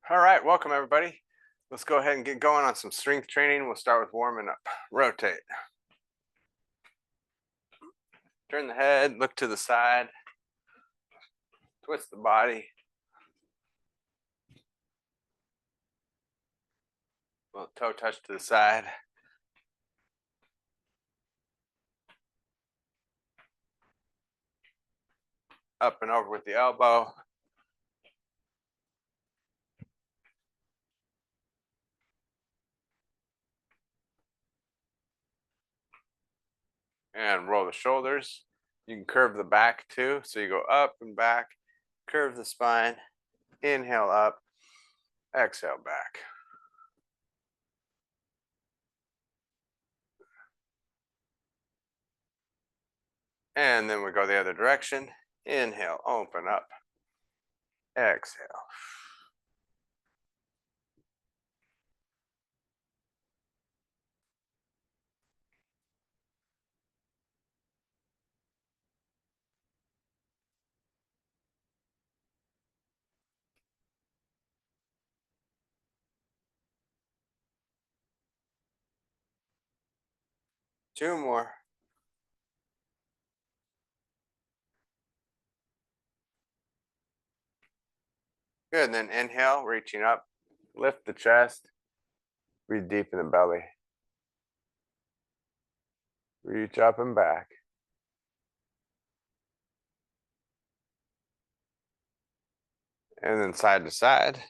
All right, welcome everybody. Let's go ahead and get going on some strength training. We'll start with warming up. Rotate. Turn the head, look to the side, twist the body. Little toe touch to the side. Up and over with the elbow. And roll the shoulders. You can curve the back too. So you go up and back, curve the spine, inhale up, exhale back. And then we go the other direction. Inhale, open up, exhale. Two more. Good, and then inhale, reaching up, lift the chest, breathe deep in the belly. Reach up and back. And then side to side.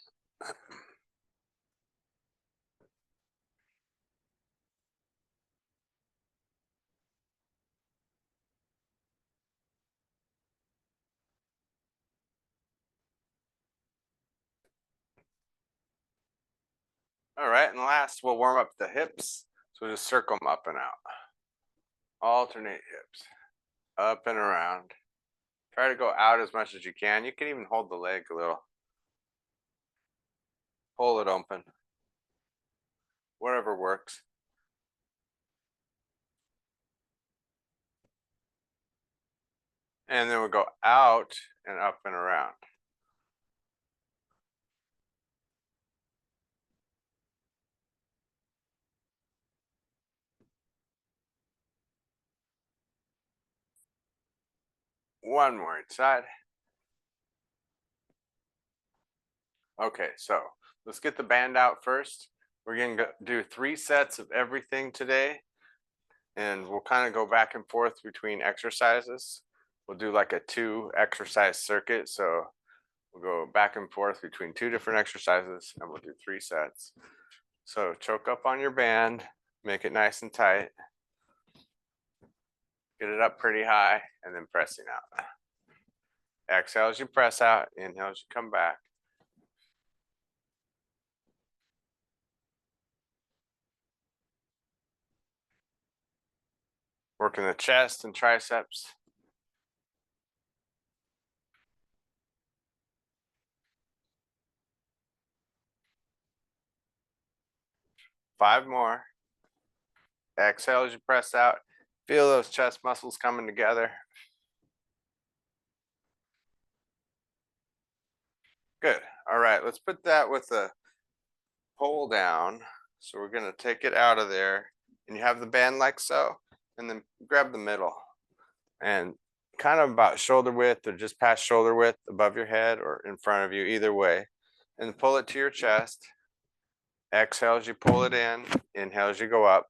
All right, and last we'll warm up the hips. So just circle them up and out. Alternate hips, up and around. Try to go out as much as you can. You can even hold the leg a little. Pull it open. Whatever works. And then we'll go out and up and around. One more each side. Okay, so let's get the band out first. We're going to do 3 sets of everything today. And we'll kind of go back and forth between exercises. We'll do like a 2 exercise circuit. So we'll go back and forth between 2 different exercises and we'll do 3 sets. So choke up on your band, make it nice and tight. Get it up pretty high and then pressing out. Exhale as you press out, inhale as you come back. Working the chest and triceps. Five more. Exhale as you press out. Feel those chest muscles coming together. Good. All right, let's put that with a pull down. So we're going to take it out of there. And you have the band like so. And then grab the middle. And kind of about shoulder width or just past shoulder width above your head or in front of you, either way. And pull it to your chest. Exhale as you pull it in. Inhale as you go up.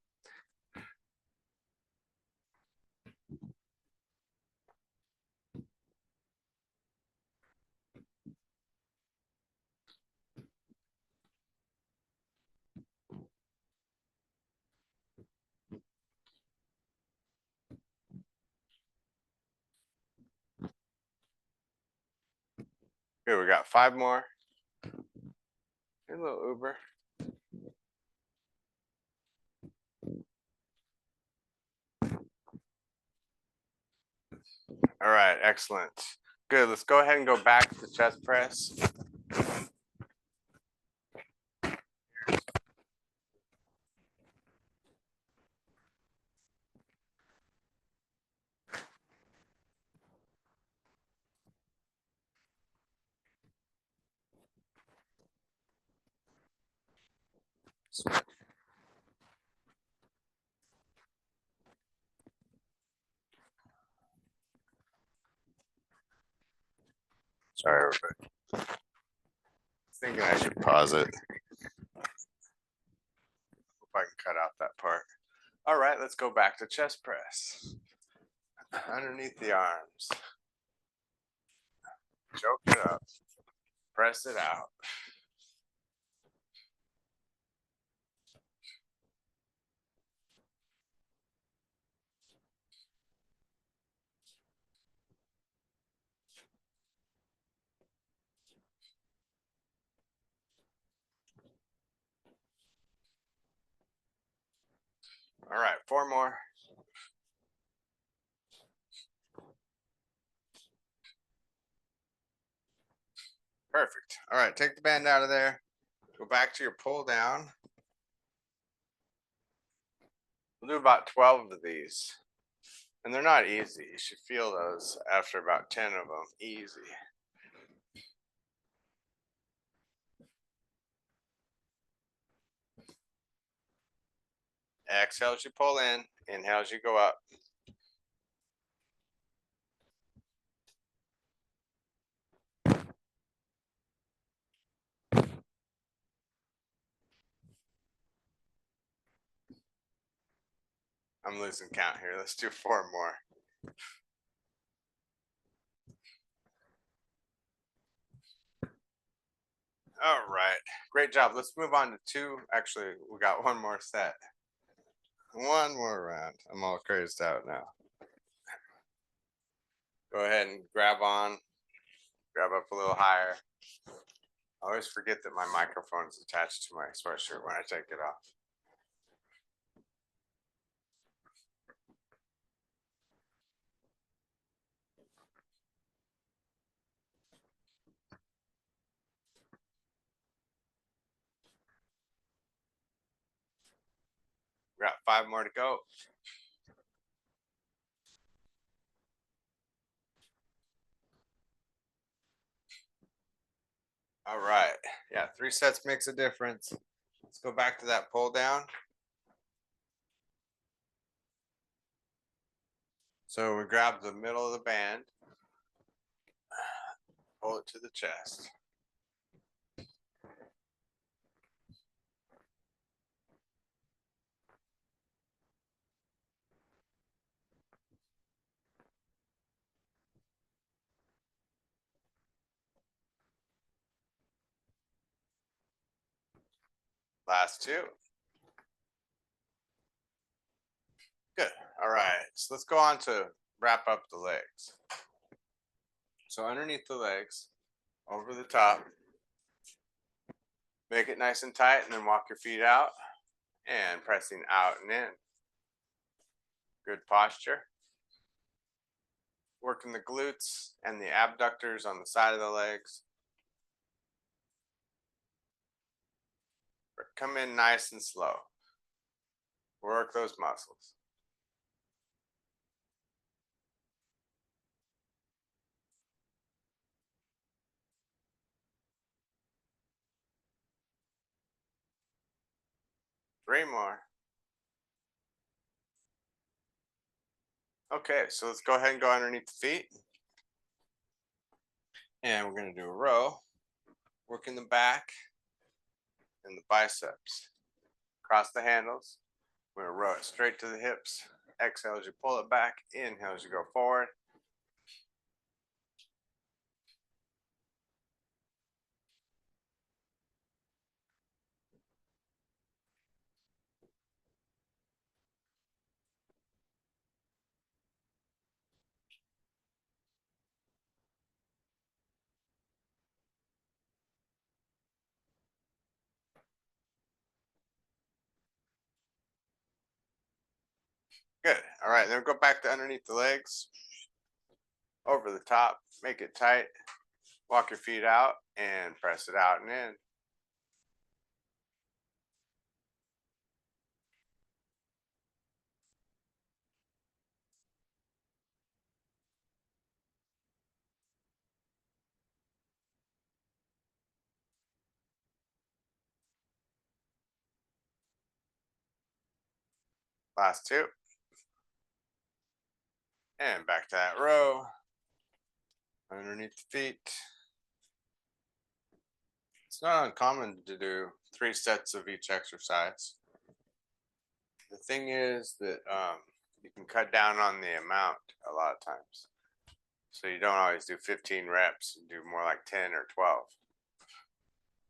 Good, we got 5 more. Here's a little Uber. All right, excellent. Good, let's go ahead and go back to chest press. Sorry, everybody. Thinking I should pause it. Hope I can cut out that part. All right, let's go back to chest press. Underneath the arms. Choke it up. Press it out. All right, 4 more. Perfect. All right, take the band out of there. Go back to your pull down. We'll do about 12 of these. And they're not easy. You should feel those after about 10 of them. Easy. Exhale as you pull in. Inhale as you go up. I'm losing count here. Let's do 4 more. All right. Great job. Let's move on to 2. Actually, we got 1 more set. 1 more round. I'm all crazed out now. Go ahead and grab on. Grab up a little higher. I always forget that my microphone is attached to my sweatshirt when I take it off. We got 5 more to go. All right. Yeah, 3 sets makes a difference. Let's go back to that pull down. So we grab the middle of the band, pull it to the chest. Last 2. Good. All right. So let's go on to wrap up the legs. So underneath the legs, over the top, make it nice and tight, and then walk your feet out and pressing out and in. Good posture. Working the glutes and the abductors on the side of the legs. Come in nice and slow. Work those muscles. Three more. Okay, so let's go ahead and go underneath the feet. And we're going to do a row. Working the back and the biceps. Cross the handles. We're going to row it straight to the hips. Exhale as you pull it back. Inhale as you go forward. Good. All right, then go back to underneath the legs. Over the top. Make it tight. Walk your feet out and press it out and in. Last 2. And back to that row. Underneath the feet. It's not uncommon to do 3 sets of each exercise. The thing is that you can cut down on the amount a lot of times. So you don't always do 15 reps, you do more like 10 or 12.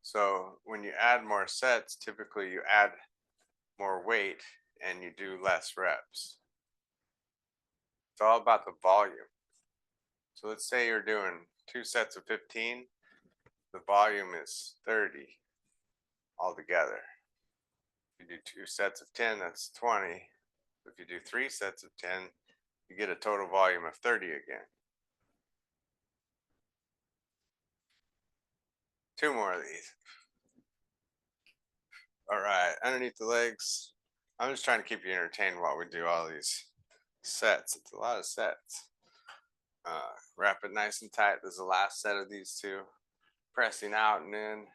So when you add more sets, typically you add more weight and you do less reps. It's all about the volume. So let's say you're doing 2 sets of 15, the volume is 30 altogether. If you do 2 sets of 10, that's 20. If you do 3 sets of 10, you get a total volume of 30 again. 2 more of these. All right, underneath the legs. I'm just trying to keep you entertained while we do all these sets. It's a lot of sets. Wrap it nice and tight. This is the last set of these 2. Pressing out and in.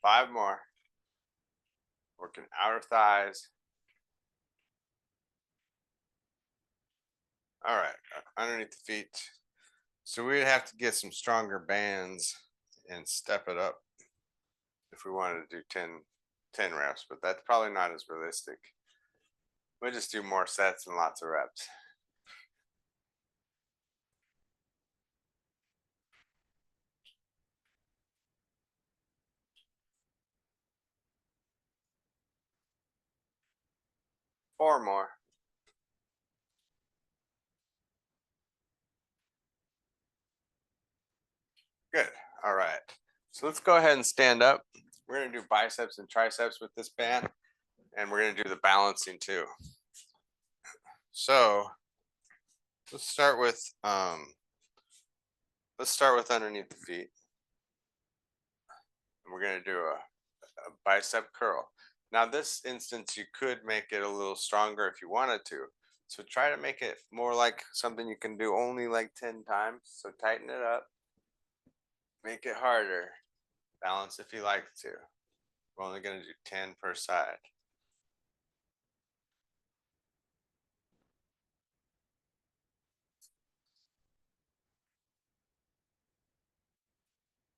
Five more. Working outer thighs. All right, underneath the feet. So we'd have to get some stronger bands and step it up if we wanted to do 10 reps, but that's probably not as realistic. We'll just do more sets and lots of reps. Four more. Good. All right. So let's go ahead and stand up. We're going to do biceps and triceps with this band, and we're going to do the balancing too. So let's start with underneath the feet. And we're going to do a bicep curl. Now, this instance, you could make it a little stronger if you wanted to. So try to make it more like something you can do only like 10 times. So tighten it up. Make it harder. Balance if you like to. We're only going to do 10 per side.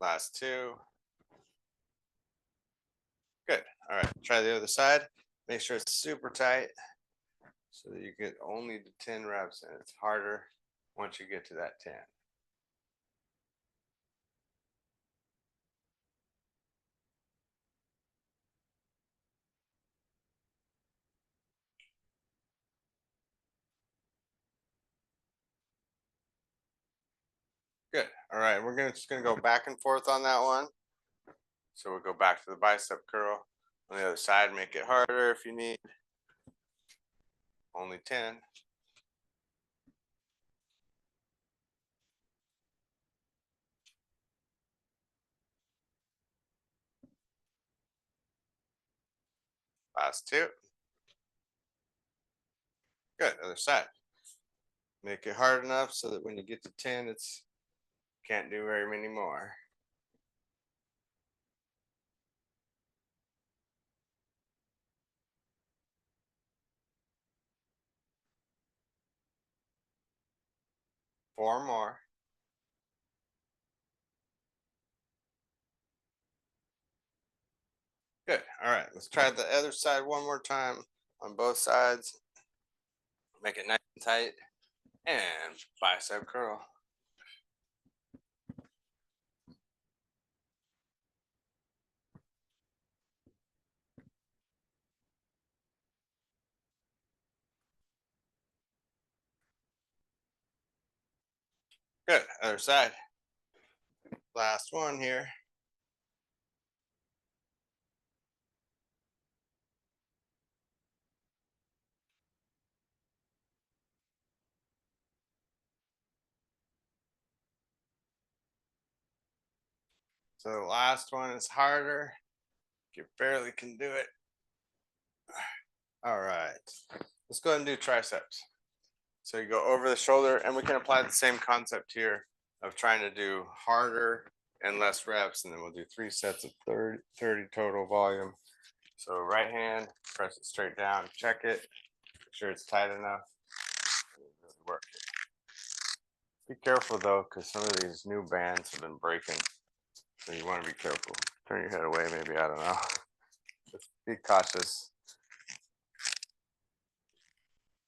Last 2. Good. All right. Try the other side. Make sure it's super tight so that you get only the 10 reps, and it's harder once you get to that 10. Good. All right. We're just gonna go back and forth on that one. So we'll go back to the bicep curl. On the other side, make it harder if you need. Only 10. Last 2. Good. Other side. Make it hard enough so that when you get to 10, it's can't do very many more. Four more. Good. All right. Let's try the other side one more time on both sides. Make it nice and tight. And bicep curl. Good. Other side. Last one here. So the last one is harder. You barely can do it. All right. Let's go ahead and do triceps. So you go over the shoulder, and we can apply the same concept here of trying to do harder and less reps, and then we'll do 3 sets of 30 total volume. So right hand, press it straight down, check it, make sure it's tight enough, and really work it. Be careful though, because some of these new bands have been breaking, so you want to be careful. Turn your head away, maybe, I don't know. Just be cautious.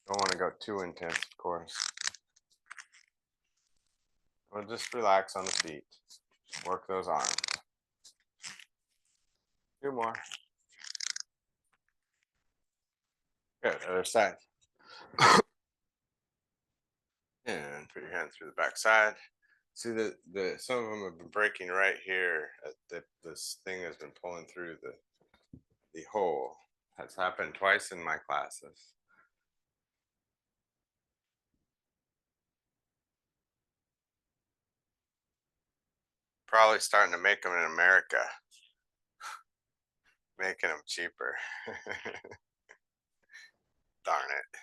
Don't want to go too intense, of course. We'll just relax on the feet. Work those arms. 2 more. Good, other side. And put your hand through the back side. See the some of them have been breaking right here. This thing has been pulling through the hole. That's happened twice in my classes. Probably starting to make them in America. Making them cheaper. Darn it.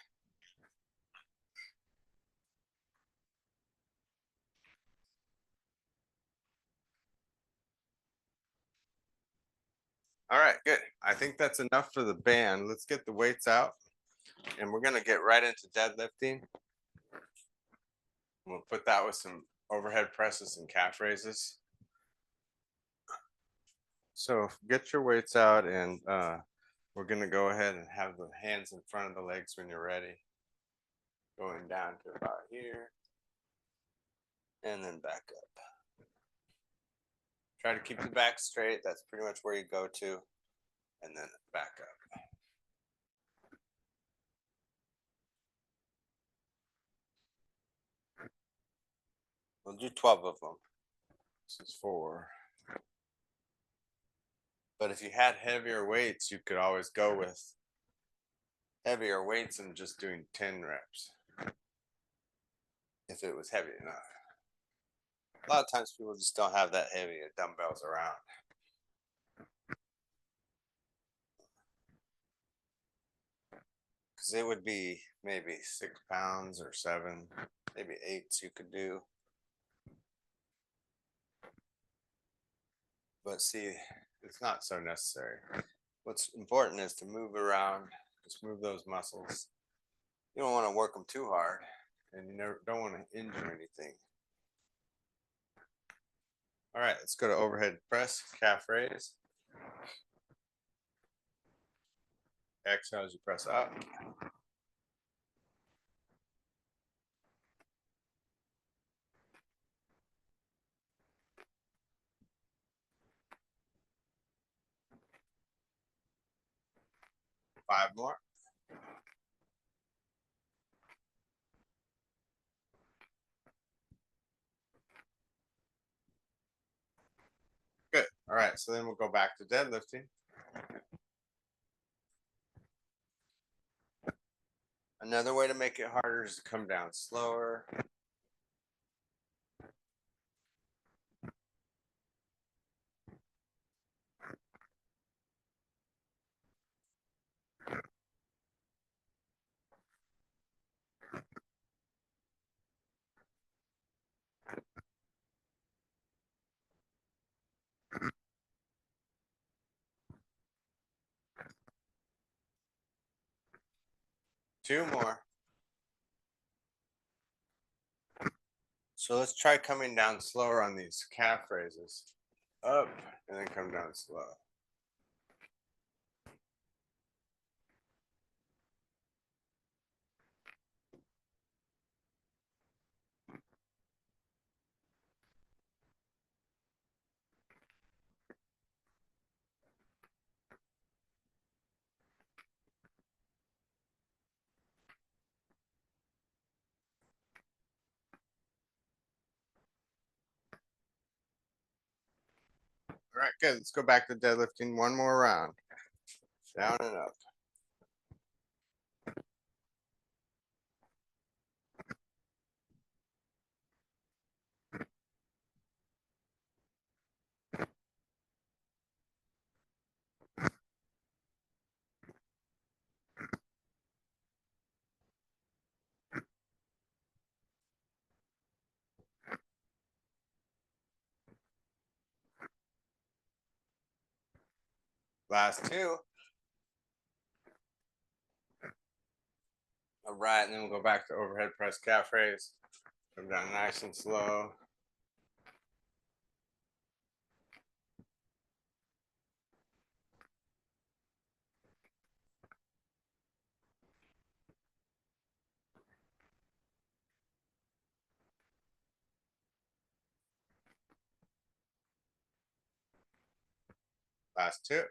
All right, good. I think that's enough for the band. Let's get the weights out. And we're going to get right into deadlifting. We'll put that with some overhead presses and calf raises. So get your weights out, and we're going to go ahead and have the hands in front of the legs when you're ready. Going down to about here. And then back up. Try to keep the back straight. That's pretty much where you go to. And then back up. We'll do 12 of them. This is 4. But if you had heavier weights, you could always go with heavier weights and just doing 10 reps. If it was heavy enough. A lot of times people just don't have that heavy dumbbells around. Because it would be maybe 6 pounds or 7, maybe 8s you could do. But see, it's not so necessary. What's important is to move around, just move those muscles. You don't want to work them too hard, and you don't want to injure anything. All right, let's go to overhead press, calf raise. Exhale as you press up. Five more. Good. All right, so then we'll go back to deadlifting. Another way to make it harder is to come down slower. Two more. So let's try coming down slower on these calf raises. Up and then come down slow. All right, good. Let's go back to deadlifting one more round. Down and up. Last two. All right, and then we'll go back to overhead press calf raise. Come down nice and slow. Last two.